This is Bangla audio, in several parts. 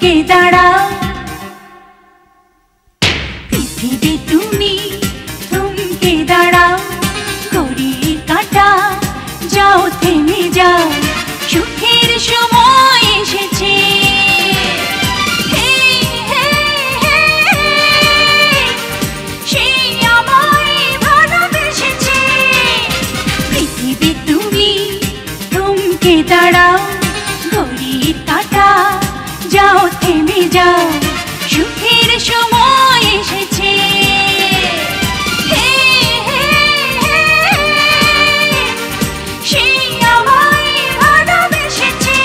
থমকে দাঁড়াও। পৃথিবী তুমি থমকে দাঁড়াও, ঘড়ির কাঁটা যাও থেমে যাও, সুখের সময় এসেছে। দাঁড়াও, ঘড়ির কাঁটা যাও থেমে যাও, সুখের সময় এসেছে। সে আমায় ভালোবেসেছে।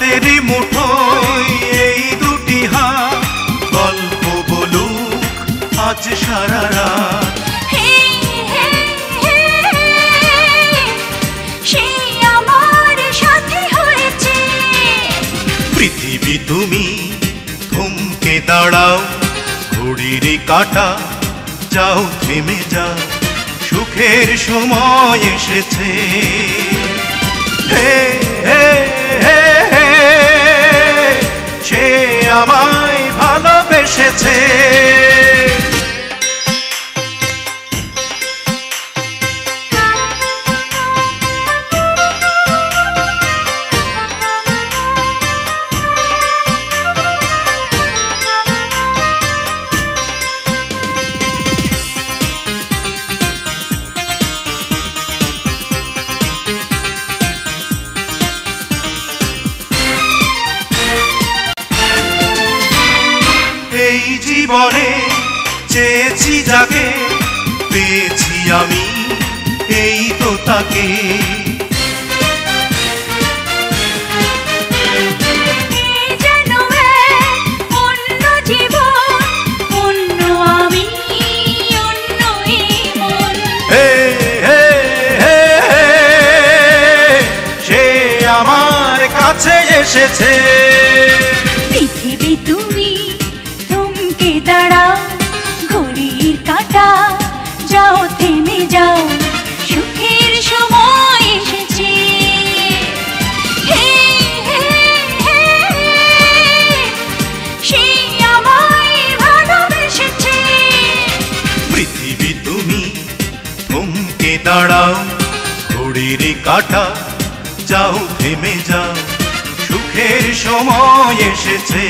তেরি মুঠোয় এই দুটি হাত, গল্প বলুক আজ সারা রাত। সে আমার সাথে হয়েছে। পৃথিবী তুমি থমকে দাঁড়াও, ঘড়ির কাঁটা যাও থেমে যাও, সুখের সময় এসেছে। হে হে হে সে আমায় ভালোবেসেছে। এই জীবনে চেয়েছি যাকে, পেয়েছি আমি এই তো তাকে। অন্য জীবন, অন্য আমি, অন্য মন। সে আমার কাছে এসেছে। পৃথিবী তুমি থমকে দাঁড়াও, ঘড়ির কাঁটা যাও থেমে যাও, সুখের সময় এসেছে। সে আমায় ভালোবেসেছে। পৃথিবী তুমি থমকে দাঁড়াও, ঘড়ির কাঁটা যাও থেমে যাও, সুখের সময় এসেছে।